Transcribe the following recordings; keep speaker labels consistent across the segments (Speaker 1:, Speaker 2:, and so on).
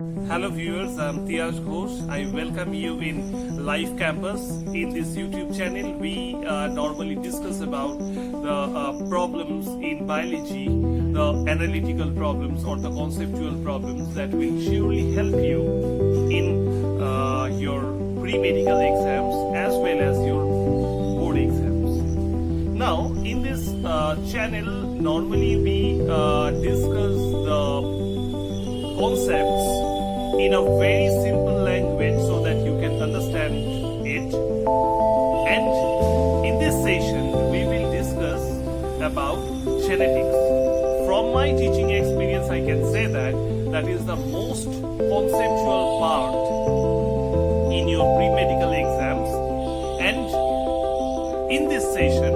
Speaker 1: Hello viewers, I'm Tiaj Ghosh. I welcome you in Life Campus. In this YouTube channel, we normally discuss about the problems in biology, the analytical problems or the conceptual problems that will surely help you in your pre-medical exams as well as your board exams. Now, in this channel, normally we discuss the concepts in a very simple language so that you can understand it. And in this session, we will discuss about genetics. From my teaching experience, I can say that that is the most conceptual part in your pre-medical exams. And in this session,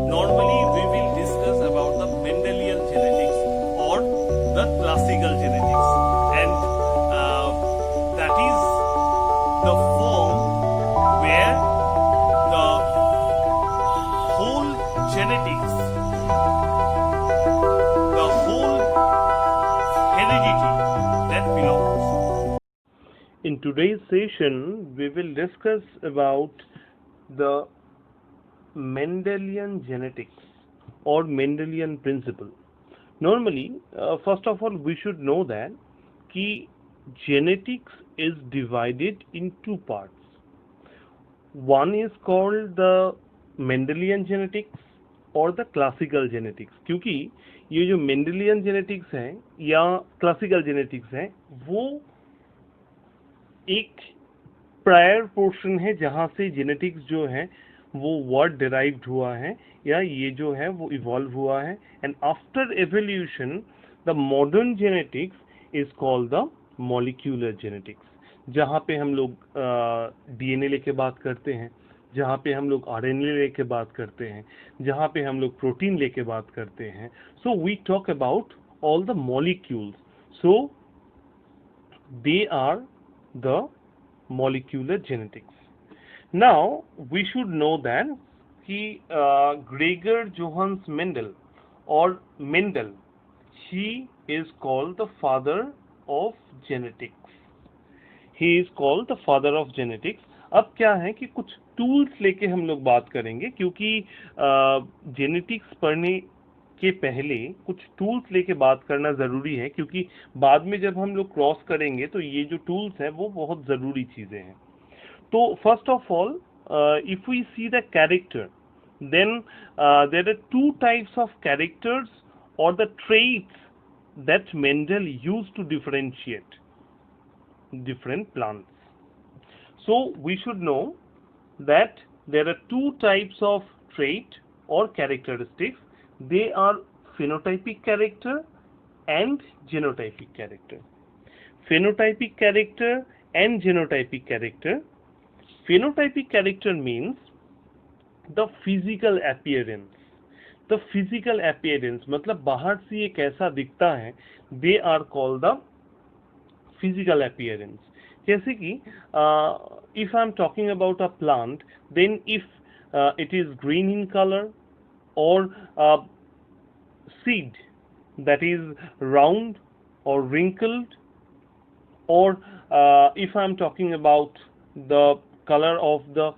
Speaker 1: normally we will discuss about the Mendelian genetics or the classical genetics. And that is the form where the whole genetics, the whole heredity that belongs. In today's session, we will discuss about the Mendelian genetics or Mendelian principle. Normally, first of all, we should know that कि genetics is divided in two parts. One is called the Mendelian genetics और the classical genetics. क्योंकि ये जो Mendelian genetics है या classical genetics है वो एक प्रायर पोर्शन है जहाँ से जेनेटिक्स जो है वो वर्ड डिराइव्ड हुआ है या ये जो है वो इवॉल्व हुआ है and after evolution the modern genetics is called the molecular genetics जहाँ पे हम लोग डीएनए लेके बात करते हैं, जहाँ पे हम लोग आरएनए लेके बात करते हैं, जहाँ पे हम लोग प्रोटीन लेके बात करते हैं. So we talk about all the molecules. So they are the molecular genetics. Now we should know that Gregor Johannes Mendel or Mendel, he is called the father of genetics. He is called the father of genetics. अब क्या है कि कुछ tools लेके हम लोग बात करेंगे क्योंकि जेनेटिक्स पढ़ने के पहले कुछ टूल्स लेके बात करना ज़रूरी है क्योंकि बाद में जब हम लोग क्रॉस करेंगे तो ये जो टूल्स हैं वो बहुत ज़रूरी चीज़ें हैं. तो first of all if we see the character then there are two types of characters और the traits that Mendel used to differentiate different plants. So we should know that there are two types of trait or characteristics. They are phenotypic character and genotypic character. Phenotypic character and genotypic character. Phenotypic character means the physical appearance. The physical appearance मतलब बाहर से ये कैसा दिखता है. They are called the physical appearance. जैसे कि if I am talking about a plant, then if it is green in color or seed that is round or wrinkled, or if I am talking about the color of the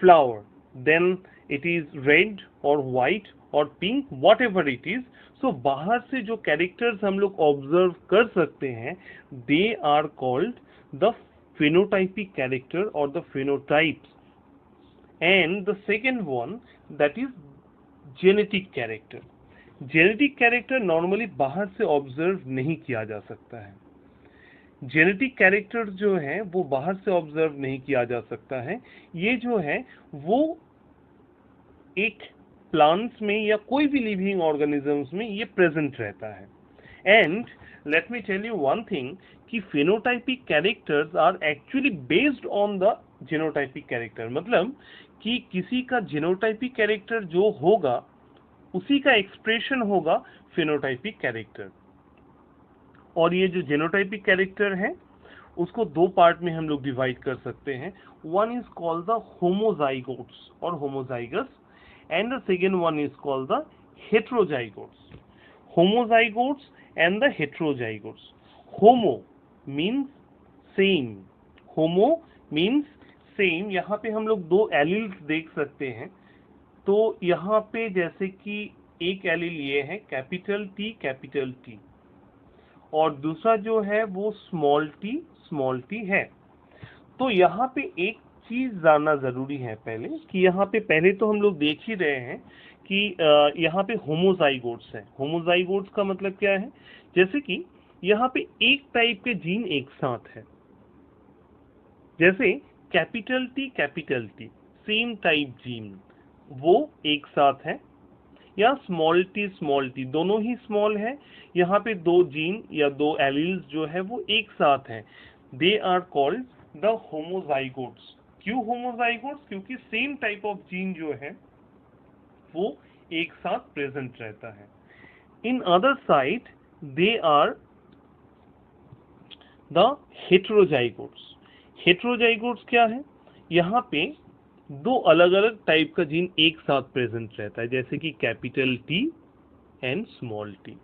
Speaker 1: flower, then it is red or white or pink, whatever it is. So बाहर से जो characters हम लोग observe कर सकते हैं they are called the phenotypic character or the phenotypes. And the second one, that is genetic character. Genetic character normally बाहर से ऑब्जर्व नहीं किया जा सकता है. जेनेटिक कैरेक्टर जो है वो बाहर से ऑब्जर्व नहीं किया जा सकता है. ये जो है वो एक प्लांट्स में या कोई भी लिविंग ऑर्गेनिजम्स में ये प्रेजेंट रहता है. And let me tell you one thing कि phenotypic characters are actually based on the genotypic character. मतलब कि किसी का जीनोटाइपिक कैरेक्टर जो होगा उसी का एक्सप्रेशन होगा फेनोटाइपिक कैरेक्टर. और ये जो जीनोटाइपिक कैरेक्टर है उसको दो पार्ट में हम लोग डिवाइड कर सकते हैं. वन इज कॉल्ड द होमोजाइगोट्स और homozygous and the second one is called the heterozygotes. Homozygotes and the heterozygotes. Homo means same, homo means same. यहाँ पे हम लोग दो एलिल्स देख सकते हैं। तो यहाँ पे जैसे कि एक एलिल ये है कैपिटल टी और दूसरा जो है वो स्मॉल टी है। तो यहाँ पे एक चीज जानना जरूरी है पहले कि यहाँ पे पहले तो हम लोग देख ही रहे हैं कि यहाँ पे होमोजाइगोट्स है। होमोजाइगोट्स का मतलब क्या है, जैसे कि यहाँ पे एक टाइप के जीन एक साथ है, जैसे capital T same type gene वो एक साथ है, या स्मॉल टी दोनों ही स्मॉल है। यहाँ पे दो जीन या दो एलील्स जो है वो एक साथ हैं। They are called the homozygotes. क्यों होमोजाइगोट्स? क्योंकि सेम टाइप ऑफ जीन जो है वो एक साथ प्रेजेंट रहता है। In other side they are the heterozygotes. Heterozygotes क्या है? यहाँ पे दो अलग अलग टाइप का जीन एक साथ प्रेजेंट रहता है, जैसे कि capital T and small T,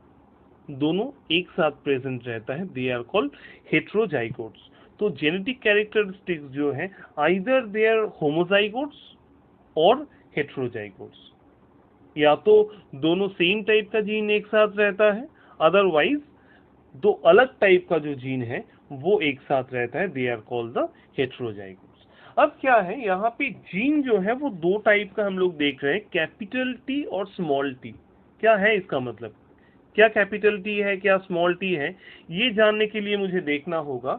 Speaker 1: दोनों एक साथ प्रेजेंट रहता है। They are called heterozygotes. तो जेनेटिक कैरेक्टरिस्टिक्स जो है आइदर दे आर होमोजाइगोट्स और हेटेरोजाइगोट्स, या तो दोनों सेम टाइप का जीन एक साथ रहता है, अदरवाइज दो अलग टाइप का जो जीन है वो एक साथ रहता है। They are called the heterozygotes. अब क्या है, यहाँ पे जीन जो है वो दो टाइप का हम लोग देख रहे हैं, कैपिटल टी और स्मॉल टी। क्या है इसका मतलब? क्या कैपिटल टी है, क्या स्मॉल टी है? ये जानने के लिए मुझे देखना होगा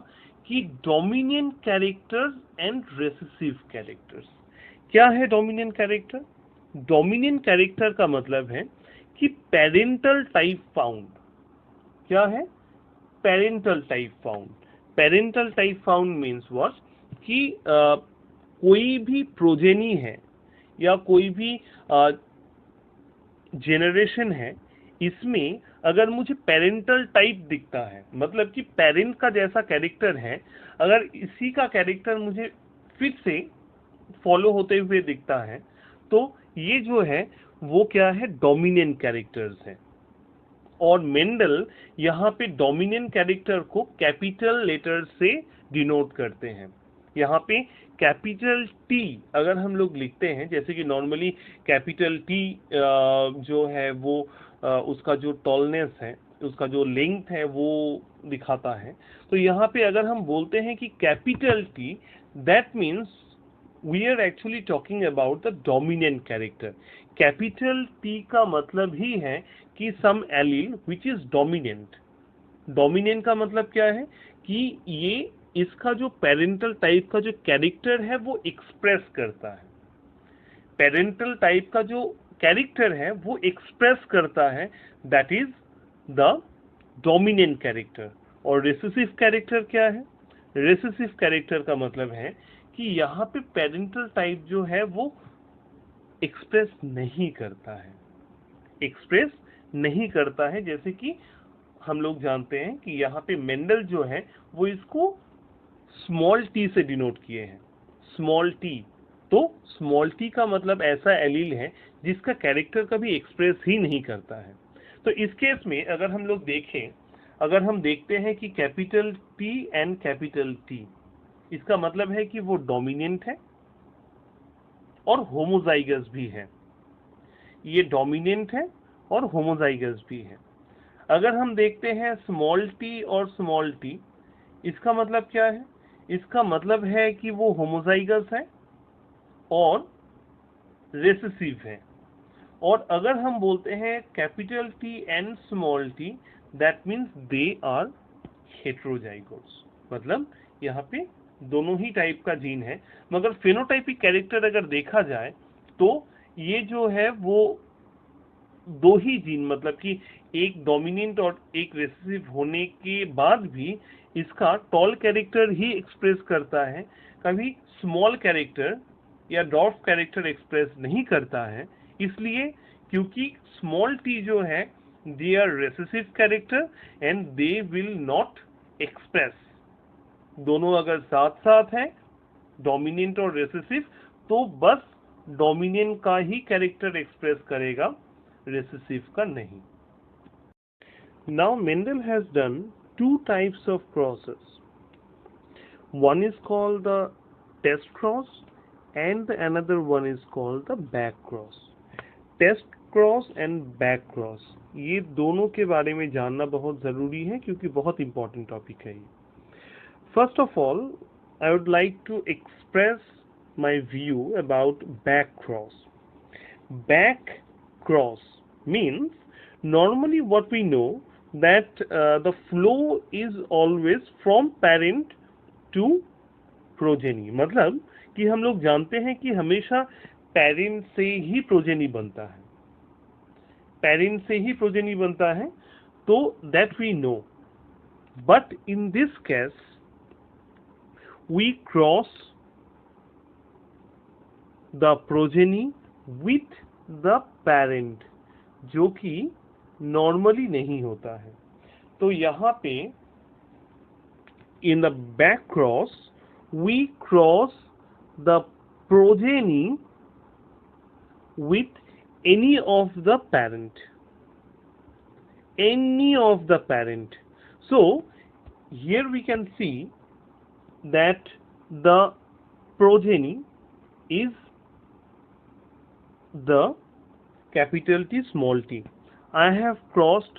Speaker 1: कि dominant characters and recessive characters. क्या है डोमिनेंट कैरेक्टर? डोमिनेंट कैरेक्टर का मतलब है कि पेरेंटल टाइप फाउंड। क्या है? Parental type found. Parental type found means what, कि कोई भी प्रोजेनी है या कोई भी जेनरेशन है, इसमें अगर मुझे पेरेंटल टाइप दिखता है, मतलब कि पेरेंट का जैसा कैरेक्टर है, अगर इसी का कैरेक्टर मुझे फिर से फॉलो होते हुए दिखता है, तो ये जो है वो क्या है? डोमिनेंट कैरेक्टर्स है। और मेंडल यहाँ पे डोमिनेंट कैरेक्टर को कैपिटल लेटर से डिनोट करते हैं। यहाँ पे कैपिटल टी अगर हम लोग लिखते हैं, जैसे कि नॉर्मली कैपिटल टी जो है वो उसका जो टॉलनेस है, उसका जो लेंथ है वो दिखाता है। तो यहाँ पे अगर हम बोलते हैं कि capital T, that means we are actually talking about the dominant character. Capital T का मतलब ही है कि some allele which is dominant. Dominant का मतलब क्या है कि ये इसका जो पेरेंटल टाइप का जो कैरेक्टर है वो एक्सप्रेस करता है। पेरेंटल टाइप का जो कैरेक्टर है वो एक्सप्रेस करता है, that is the dominant character. और रेसेसिव कैरेक्टर क्या है? रेसेसिव कैरेक्टर का मतलब है कि यहाँ पे पेरेंटल टाइप जो है वो एक्सप्रेस नहीं करता है, एक्सप्रेस नहीं करता है। जैसे कि हम लोग जानते हैं कि यहाँ पे मेंडल जो है वो इसको स्मॉल टी से डिनोट किए हैं, स्मॉल टी। तो स्मॉल टी का मतलब ऐसा एलील है जिसका कैरेक्टर कभी एक्सप्रेस ही नहीं करता है। तो इस केस में अगर हम लोग देखें, अगर हम देखते हैं कि capital T and capital T, इसका मतलब है कि वो डोमिनेंट है और होमोजाइगस भी है। ये डोमिनेंट है और होमोजाइगस भी है। अगर हम देखते हैं स्मॉल टी और स्मॉल टी, इसका मतलब क्या है? इसका मतलब है कि वो होमोजाइगस है और रेसेसिव है। और अगर हम बोलते हैं capital T and small T, that means they are heterozygotes. मतलब यहाँ पे दोनों ही टाइप का जीन है, मगर फेनोटाइपिक कैरेक्टर अगर देखा जाए तो ये जो है वो दो ही जीन, मतलब कि एक डोमिनेंट और एक रेसेसिव होने के बाद भी इसका टॉल कैरेक्टर ही एक्सप्रेस करता है, कभी स्मॉल कैरेक्टर या डॉर्फ कैरेक्टर एक्सप्रेस नहीं करता है। इसलिए क्योंकि स्मॉल टी जो है they are recessive character and they will not express. दोनों अगर साथ साथ हैं, डोमिनेंट और रेसेसिव, तो बस डोमिनेंट का ही कैरेक्टर एक्सप्रेस करेगा, रेसेसिव का नहीं। Now Mendel has done two types of crosses. One is called the test cross and another one is called the back cross. Test cross and back cross, ये दोनों के बारे में जानना बहुत ज़रूरी है क्योंकि बहुत important topic है ये. First of all, I would like to express my view about back cross. Back cross means normally what we know that the flow is always from parent to progeny. मतलब कि हम लोग जानते हैं कि हमेशा पेरेंट से ही प्रोजेनी बनता है, पेरेंट से ही प्रोजेनी बनता है, तो that we know. But in this case we cross the progeny with the parent, जो कि नॉर्मली नहीं होता है. तो यहाँ पे in the back cross we cross the progeny with any of the parent, so here we can see that the progeny is the capital T small t. I have crossed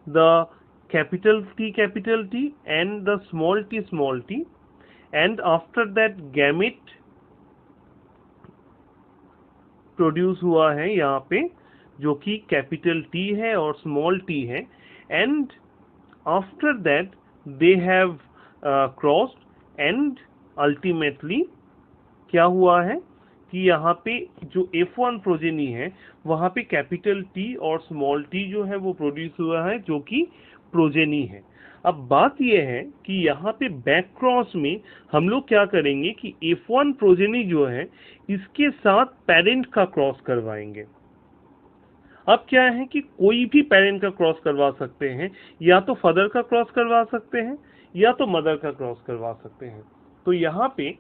Speaker 1: the capital T and the small t, and after that gamete produce हुआ है यहाँ पे, जो कि capital T है और small t है, and after that they have crossed and ultimately क्या हुआ है कि यहाँ पे जो F1 प्रोजेनी है वहाँ पे कैपिटल T और स्मॉल t जो है वो प्रोड्यूस हुआ है, जो कि प्रोजेनी है. अब बात यह है कि यहाँ पे बैक क्रॉस में हम लोग क्या करेंगे कि F1 प्रोजेनी जो है इसके साथ पेरेंट का क्रॉस करवाएंगे. अब क्या है कि कोई भी पेरेंट का क्रॉस करवा सकते हैं, या तो फादर का क्रॉस करवा सकते हैं या तो मदर का क्रॉस करवा सकते हैं. तो यहाँ पे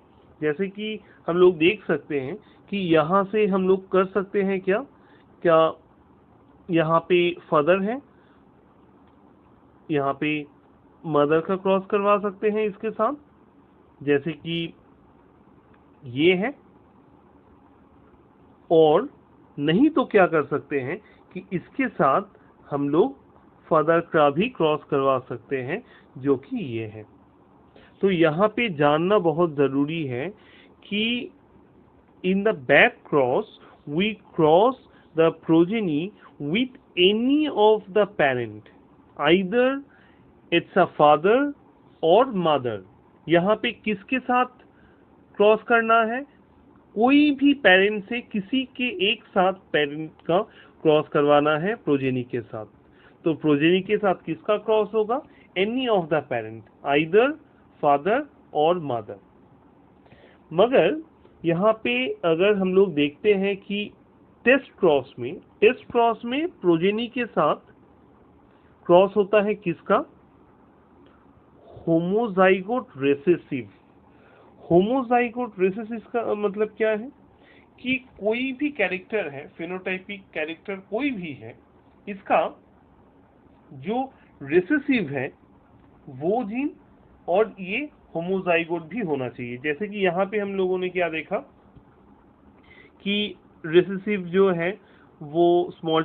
Speaker 1: जैसे कि हम लोग देख सकते हैं कि यहाँ से हम लोग कर सकते हैं क्या यहाँ पे फादर है, यहाँ पे मदर का क्रॉस करवा सकते हैं इसके साथ, जैसे कि ये है. और नहीं तो क्या कर सकते हैं कि इसके साथ हम लोग फादर का भी क्रॉस करवा सकते हैं, जो कि ये है. तो यहाँ पे जानना बहुत ज़रूरी है कि in the back cross we cross the progeny with any of the parent, either it's a father or mother. यहाँ पे किसके साथ क्रॉस करना है? कोई भी पेरेंट से किसी के एक साथ पेरेंट का क्रॉस करवाना है प्रोजेनी के साथ. तो प्रोजेनी के साथ किसका क्रॉस होगा? Any of the parent, either father or mother. मगर यहाँ पे अगर हम लोग देखते हैं कि टेस्ट क्रॉस में प्रोजेनी के साथ क्रॉस होता है किसका? Homozygote recessive. होमोजाइगोट रेसेसिव का मतलब क्या है कि कोई भी कैरेक्टर है, फेनोटाइपिक कैरेक्टर कोई भी है, इसका जो रेसेसिव है वो जीन और ये होमोजाइगोट भी होना चाहिए. जैसे कि यहाँ पे हम लोगों ने क्या देखा कि रेसेसिव जो है वो स्मॉल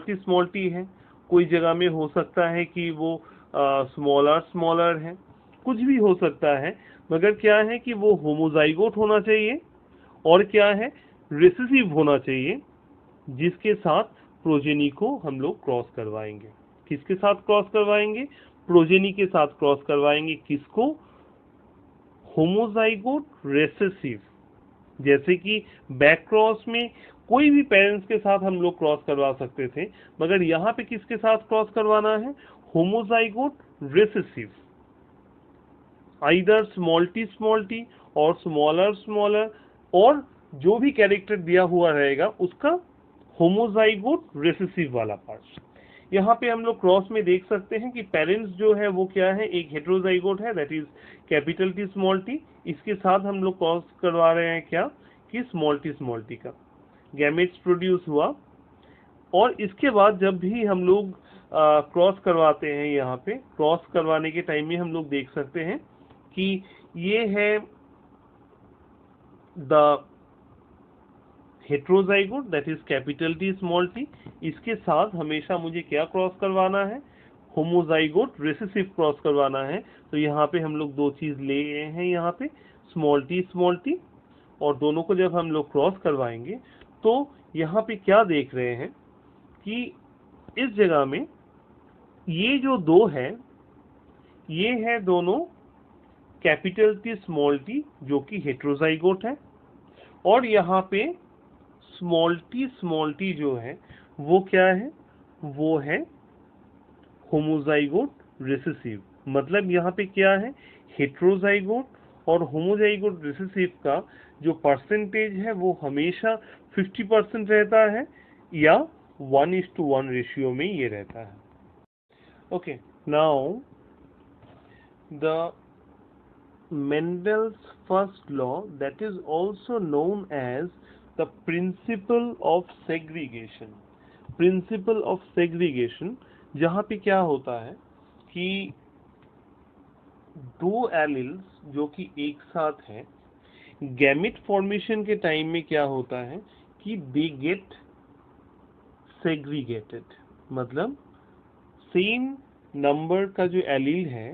Speaker 1: टी है, कोई जगह में हो सकता है कि वो स्मॉलर है, कुछ भी हो सकता है, मगर क्या है कि वो होमोजाइगोट होना चाहिए और क्या है, रेसेसिव होना चाहिए, जिसके साथ प्रोजेनी को हम लोग क्रॉस करवाएंगे. किसके साथ क्रॉस करवाएंगे? प्रोजेनी के साथ क्रॉस करवाएंगे. किसको? Homozygote recessive. जैसे कि बैक क्रॉस में कोई भी पेरेंट्स के साथ हम लोग क्रॉस करवा सकते थे, मगर यहाँ पे किसके साथ क्रॉस करवाना है? Homozygote recessive, either small T और स्मॉलर, और जो भी कैरेक्टर दिया हुआ रहेगा उसका होमोजाइगोट रेसेसिव वाला पार्ट. यहाँ पे हम लोग क्रॉस में देख सकते हैं कि पेरेंट्स जो है वो क्या है, एक हेटेरोजाइगोट है, that is capital T small t. इसके साथ हम लोग क्रॉस करवा रहे हैं क्या कि स्मॉल t का गैमेट्स प्रोड्यूस हुआ. और इसके बाद जब भी हम लोग क्रॉस करवाते हैं, यहाँ पे क्रॉस करवाने के टाइम में हम लोग देख सकते हैं कि ये है the heterozygote that is capital T small T. इसके साथ हमेशा मुझे क्या क्रॉस करवाना है, होमोजाइगोट रिसेसिव क्रॉस करवाना है। तो यहाँ पे हम लोग दो चीज ले गए हैं, यहाँ पे स्मॉल टी, और दोनों को जब हम लोग क्रॉस करवाएंगे तो यहाँ पे क्या देख रहे हैं कि इस जगह में ये जो दो है, ये है दोनों कैपिटल टी स्मॉल टी जो कि हेट्रोजाइगोट है, और यहाँ पे स्मॉल टी जो है वो क्या है, वो है होमोजाइगोट रिसेसिव। मतलब यहाँ पे क्या है, हेट्रोजाइगोट और होमोजाइगोट रिसेसिव का जो परसेंटेज है वो हमेशा 50% रहता है या 1:1 रेशियो में ये रहता है। Okay, now the Mendel's first law, that is also known as the principle of segregation. Principle of segregation, जहाँ पे क्या होता है कि दो एलिल्स जो कि एक साथ हैं, गैमेट फॉर्मेशन के टाइम में क्या होता है कि दे गेट सेग्रीगेटेड। मतलब सेम नंबर का जो एलील है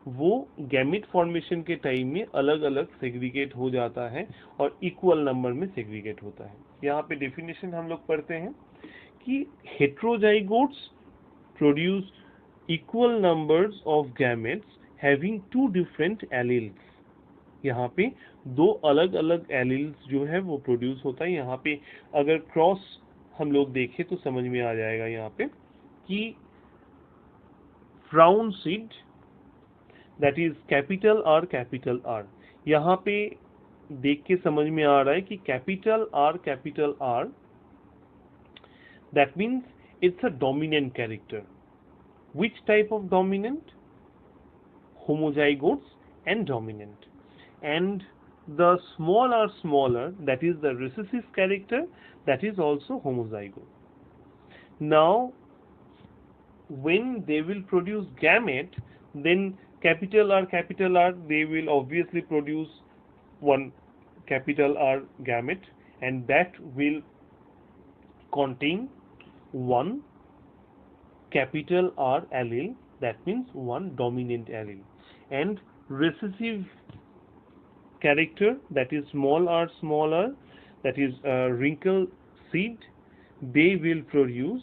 Speaker 1: वो गैमेट फॉर्मेशन के टाइम में अलग अलग सेग्रीगेट हो जाता है और इक्वल नंबर में सेग्रीगेट होता है। यहाँ पे डेफिनेशन हम लोग पढ़ते हैं कि heterozygotes produce equal numbers of gametes having two different alleles. यहाँ पे दो अलग अलग एलील्स जो है वो प्रोड्यूस होता है। यहाँ पे अगर क्रॉस हम लोग देखें तो समझ में आ जाएगा यहाँ पे कि frown seed that is capital R, यहाँ पे देख के समझ में आ रहा है कि capital R that means it's a dominant character. Which type of dominant? Homozygotes and dominant. And the smaller that is the recessive character that is also homozygote. Now when they will produce gamete, then capital R they will obviously produce one capital R gamete, and that will contain one capital R allele, that means one dominant allele, and recessive character that is small r, that is wrinkle seed, they will produce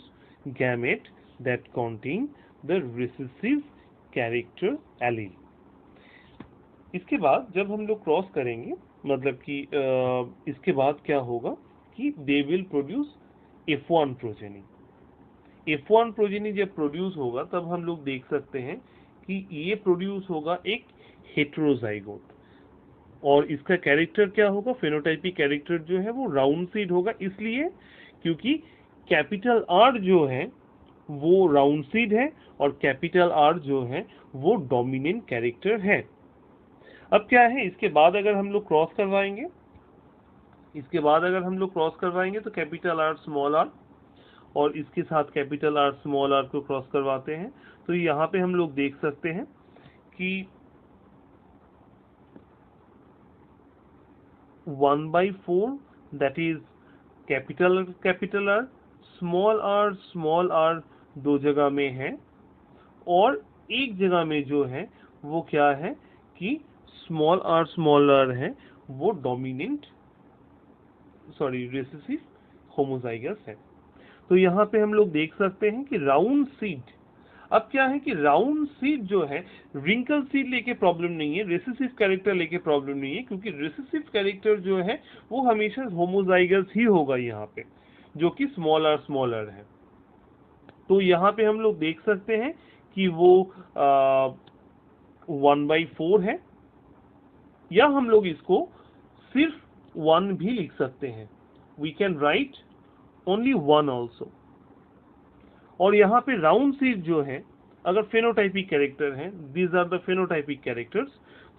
Speaker 1: gamete that contain the recessive character allele. इसके बाद जब हम लोग cross करेंगे, मतलब कि इसके बाद क्या होगा कि they will produce F1 progeny. F1 progeny जब प्रोड्यूस होगा तब हम लोग देख सकते हैं कि ये प्रोड्यूस होगा एक हेट्रोजाइगोट, और इसका कैरेक्टर क्या होगा, फेनोटाइपिक कैरेक्टर जो है वो राउंड सीड होगा। इसलिए क्योंकि कैपिटल आर जो है वो राउंड सीड है और कैपिटल आर जो है वो डोमिनेंट कैरेक्टर है। अब क्या है, इसके बाद अगर हम लोग क्रॉस करवाएंगे, तो कैपिटल आर स्मॉल आर और इसके साथ कैपिटल आर स्मॉल आर को क्रॉस करवाते हैं, तो यहाँ पे हम लोग देख सकते हैं कि 1/4 that is capital R, small R दो जगह में है, और एक जगह में जो है वो क्या है कि स्मॉल आर है वो डोमिनेंट रिसेसिव होमोजाइगस है। तो यहाँ पे हम लोग देख सकते हैं कि राउंड सीड, अब क्या है कि राउंड सीड जो है रिंकल सीड लेके प्रॉब्लम नहीं है, रिसेसिव कैरेक्टर लेके प्रॉब्लम नहीं है, क्योंकि रिसेसिव कैरेक्टर जो है वो हमेशा होमोजाइगस ही होगा यहाँ पे, जो कि स्मॉल आर है। तो यहाँ पे हम लोग देख सकते हैं कि वो 1/4 है, या हम लोग इसको सिर्फ 1 भी लिख सकते हैं। We can write only 1 also. और यहाँ पे राउंड सीड जो है, अगर फेनोटाइपिक कैरेक्टर है, these are the phenotypic characters,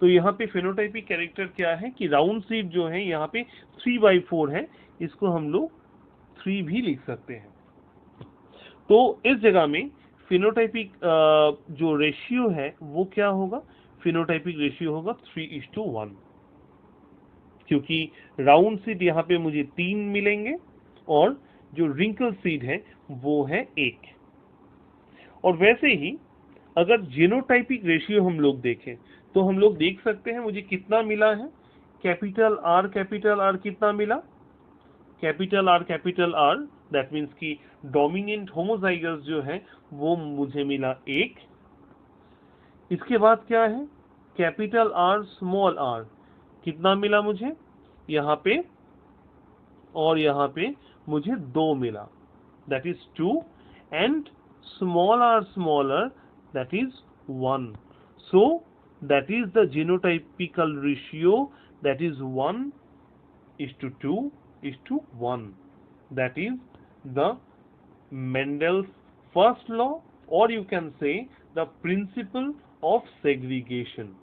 Speaker 1: तो यहाँ पे फेनोटाइपिक कैरेक्टर क्या है कि राउंड सीड जो है यहाँ पे 3/4 है, इसको हम लोग 3 भी लिख सकते हैं। तो इस जगह में फिनोटाइपिक जो रेशियो है वो क्या होगा? फिनोटाइपिक रेशियो होगा 3:1, क्योंकि राउंड सीड यहाँ पे मुझे 3 मिलेंगे और जो रिंकल सीड है वो है 1। और वैसे ही अगर जीनोटाइपिक रेशियो हम लोग देखें तो हम लोग देख सकते हैं मुझे कितना मिला है। कैपिटल आर कितना मिला? कैपिटल आर, दैट मीन्स कि डोमिनेंट होमोजाइगस जो है वो मुझे मिला 1। इसके बाद क्या है? कैपिटल आर स्मॉल आर कितना मिला मुझे? यहाँ पे और यहाँ पे मुझे 2 मिला, that is 2, and small r smaller, that is 1. So that is the genotypical ratio, that is 1:2:1. That is the Mendel's first law, or you can say the principle of segregation.